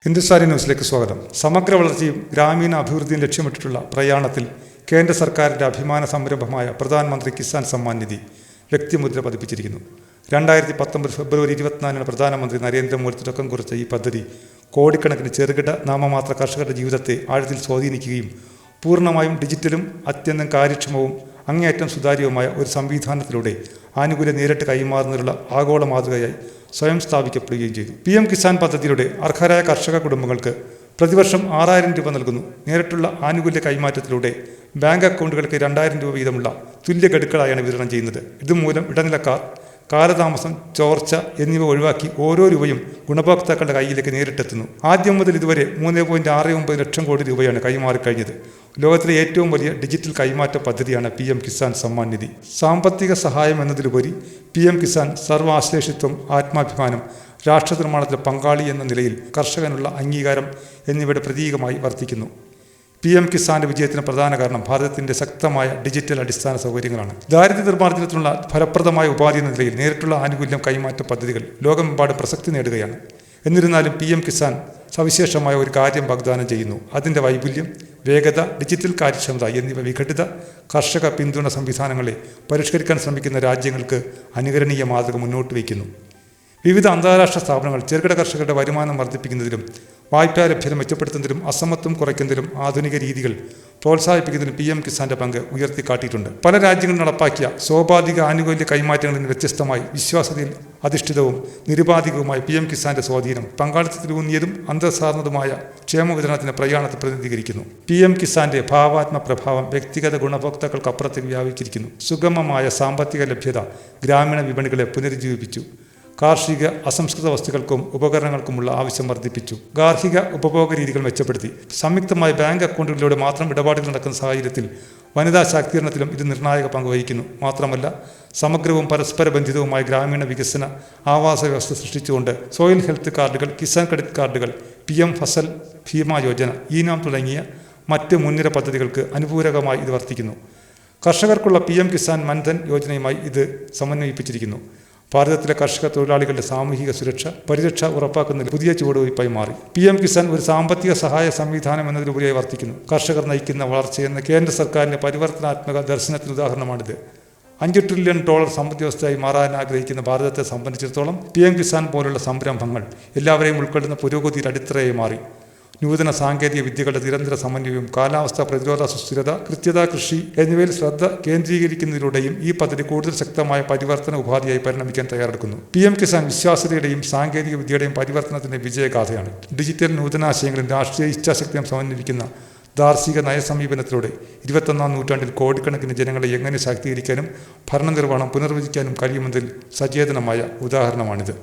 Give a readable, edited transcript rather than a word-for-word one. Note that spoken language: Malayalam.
ഹിന്ദുസ്ഥാനി ന്യൂസിലേക്ക് സ്വാഗതം. സമഗ്ര വളർച്ചയും ഗ്രാമീണ അഭിവൃദ്ധിയും ലക്ഷ്യമിട്ടിട്ടുള്ള പ്രയാണത്തിൽ കേന്ദ്ര സർക്കാരിൻ്റെ അഭിമാന സംരംഭമായ പ്രധാനമന്ത്രി കിസാൻ സമ്മാൻ നിധി വ്യക്തിമുദ്ര പതിപ്പിച്ചിരിക്കുന്നു. 2019 ഫെബ്രുവരി 24 പ്രധാനമന്ത്രി നരേന്ദ്രമോദി തുടക്കം കുറിച്ച ഈ പദ്ധതി കോടിക്കണക്കിന് ചെറുകിട നാമമാത്ര കർഷകരുടെ ജീവിതത്തെ ആഴത്തിൽ സ്വാധീനിക്കുകയും പൂർണ്ണമായും ഡിജിറ്റലും അത്യന്തം കാര്യക്ഷമവും അങ്ങേയറ്റം സുതാര്യവുമായ ഒരു സംവിധാനത്തിലൂടെ ആനുകൂല്യം നേരിട്ട് കൈമാറുന്നതിനുള്ള ആഗോള മാതൃകയായി സ്വയം സ്ഥാപിക്കപ്പെടുകയും ചെയ്തു. PM കിസാൻ പദ്ധതിയിലൂടെ അർഹരായ കർഷക കുടുംബങ്ങൾക്ക് പ്രതിവർഷം 6000 രൂപ നൽകുന്നു. നേരിട്ടുള്ള ആനുകൂല്യ കൈമാറ്റത്തിലൂടെ ബാങ്ക് അക്കൗണ്ടുകൾക്ക് 2000 രൂപ വീതമുള്ള തുല്യ ഗഡുക്കളായാണ് വിതരണം ചെയ്യുന്നത്. ഇതുമൂലം ഇടനിലക്കാർ, കാലതാമസം, ചോർച്ച എന്നിവ ഒഴിവാക്കി ഓരോ രൂപയും ഗുണഭോക്താക്കളുടെ കയ്യിലേക്ക് നേരിട്ടെത്തുന്നു. ആദ്യം മുതൽ ഇതുവരെ 3.69 ലക്ഷം കോടി രൂപയാണ് കൈമാറിക്കഴിഞ്ഞത്. ലോകത്തിലെ ഏറ്റവും വലിയ ഡിജിറ്റൽ കൈമാറ്റ പദ്ധതിയാണ് PM കിസാൻ സമ്മാൻ നിധി. സാമ്പത്തിക സഹായം എന്നതിലുപരി PM കിസാൻ സർവ്വാശ്ലേഷിത്വം, ആത്മാഭിമാനം, രാഷ്ട്ര നിർമ്മാണത്തിലെ പങ്കാളി എന്ന നിലയിൽ കർഷകനുള്ള അംഗീകാരം എന്നിവയുടെ പ്രതീകമായി വർത്തിക്കുന്നു. PM കിസാന്റെ വിജയത്തിന് പ്രധാന കാരണം ഭാരതത്തിന്റെ ശക്തമായ ഡിജിറ്റൽ അടിസ്ഥാന സൗകര്യങ്ങളാണ്. ദാരിദ്ര്യ നിർമ്മാർജ്ജനത്തിനുള്ള ഫലപ്രദമായ ഉപാധി എന്ന നിലയിൽ നേരിട്ടുള്ള ആനുകൂല്യം കൈമാറ്റ പദ്ധതികൾ ലോകമെമ്പാടും പ്രസക്തി നേടുകയാണ്. എന്നിരുന്നാലും PM കിസാൻ സവിശേഷമായ ഒരു കാര്യം വാഗ്ദാനം ചെയ്യുന്നു. അതിൻ്റെ വൈപുല്യം, വേഗത, ഡിജിറ്റൽ കാര്യക്ഷമത എന്നിവ വിഘടിത കർഷക പിന്തുണ സംവിധാനങ്ങളെ പരിഷ്കരിക്കാൻ ശ്രമിക്കുന്ന രാജ്യങ്ങൾക്ക് അനുകരണീയ മാതൃക മുന്നോട്ട് വയ്ക്കുന്നു. വിവിധ അന്താരാഷ്ട്ര സ്ഥാപനങ്ങൾ ചെറുകിട കർഷകരുടെ വരുമാനം വർദ്ധിപ്പിക്കുന്നതിലും വായ്പാ ലഭ്യത മെച്ചപ്പെടുത്തുന്നതിലും അസമത്വം കുറയ്ക്കുന്നതിലും ആധുനിക രീതികൾ പ്രോത്സാഹിപ്പിക്കുന്നതിലും PM കിസാന്റെ പങ്ക് ഉയർത്തിക്കാട്ടിയിട്ടുണ്ട്. പല രാജ്യങ്ങളും നടപ്പാക്കിയ സ്വാഭാവിക ആനുകൂല്യ കൈമാറ്റങ്ങളിൽ നിന്ന് വ്യത്യസ്തമായി വിശ്വാസ്യതയിൽ അധിഷ്ഠിതവും നിരുപാധികവുമായ PM കിസാന്റെ സ്വാധീനം പങ്കാളിത്തത്തിലൂന്നിയതും അന്തർസാർന്നതുമായ ക്ഷേമ വിതരണത്തിന് പ്രയാണത്തെ പ്രതിനിധീകരിക്കുന്നു. PM കിസാന്റെ ഭാവാത്മ പ്രഭാവം വ്യക്തിഗത ഗുണഭോക്താക്കൾക്കപ്പുറത്തേക്ക് വ്യാപിച്ചിരിക്കുന്നു. സുഗമമായ സാമ്പത്തിക ലഭ്യത ഗ്രാമീണ വിപണികളെ പുനരുജ്ജീവിപ്പിച്ചു. കാർഷിക അസംസ്കൃത വസ്തുക്കൾക്കും ഉപകരണങ്ങൾക്കുമുള്ള ആവശ്യം വർദ്ധിപ്പിച്ചു. ഗാർഹിക ഉപഭോഗ രീതികൾ മെച്ചപ്പെടുത്തി. സംയുക്തമായ ബാങ്ക് അക്കൗണ്ടുകളിലൂടെ മാത്രം ഇടപാടുകൾ നടക്കുന്ന സാഹചര്യത്തിൽ വനിതാ ശാക്തീകരണത്തിലും ഇത് നിർണായക പങ്ക് വഹിക്കുന്നു. മാത്രമല്ല, സമഗ്രവും പരസ്പര ബന്ധിതവുമായ ഗ്രാമീണ വികസന ആവാസ വ്യവസ്ഥ സൃഷ്ടിച്ചുകൊണ്ട് സോയിൽ ഹെൽത്ത് കാർഡുകൾ, കിസാൻ ക്രെഡിറ്റ് കാർഡുകൾ, PM ഫസൽ ഭീമാ യോജന, ഈനാം തുടങ്ങിയ മറ്റ് മുൻനിര പദ്ധതികൾക്ക് അനുപൂരകമായി ഇത് വർത്തിക്കുന്നു. കർഷകർക്കുള്ള PM കിസാൻ മൻധൻ യോജനയുമായി ഇത് സമന്വയിപ്പിച്ചിരിക്കുന്നു. ഭാരതത്തിലെ കർഷക തൊഴിലാളികളുടെ സാമൂഹിക സുരക്ഷ, പരിരക്ഷ ഉറപ്പാക്കുന്നതിൽ പുതിയ ചുവടുവയ്പായി മാറി. PM കിസാൻ ഒരു സാമ്പത്തിക സഹായ സംവിധാനം എന്നതിലുപരിയായി വർത്തിക്കുന്നു. കർഷകർ നയിക്കുന്ന വളർച്ചയെന്ന കേന്ദ്ര സർക്കാരിൻ്റെ പരിവർത്തനാത്മക ദർശനത്തിന് ഉദാഹരണമാണിത്. $5 ട്രില്യൺ സമ്പദ് വ്യവസ്ഥയായി മാറാൻ ആഗ്രഹിക്കുന്ന ഭാരതത്തെ സംബന്ധിച്ചിടത്തോളം PM കിസാൻ പോലുള്ള സംരംഭങ്ങൾ എല്ലാവരെയും ഉൾക്കൊള്ളുന്ന പുരോഗതിയുടെ അടിത്തറയായി മാറി. നൂതന സാങ്കേതിക വിദ്യകളുടെ നിരന്തര സമന്വയവും കാലാവസ്ഥാ പ്രതിരോധ സുസ്ഥിരത, കൃത്യത കൃഷി എന്നിവയിൽ ശ്രദ്ധ കേന്ദ്രീകരിക്കുന്നതിലൂടെയും ഈ പദ്ധതി കൂടുതൽ ശക്തമായ പരിവർത്തന ഉപാധിയായി പരിണമിക്കാൻ തയ്യാറെടുക്കുന്നു. PM കിസാൻ വിശ്വാസ്യതയുടെയും സാങ്കേതിക വിദ്യയുടെയും പരിവർത്തനത്തിന്റെ വിജയഗാഥയാണ്. ഡിജിറ്റൽ നൂതനാശയങ്ങളും രാഷ്ട്രീയ ഇച്ഛാശക്തിയും സമന്വയിക്കുന്ന ദാർശനിക നയസമീപനത്തിലൂടെ 21ാം നൂറ്റാണ്ടിൽ കോടിക്കണക്കിന് ജനങ്ങളെ എങ്ങനെ ശാക്തീകരിക്കാനും ഭരണനിർവഹണം പുനർവചിക്കാനും കഴിയുമെന്നതിൽ സചേതനമായ ഉദാഹരണമാണിത്.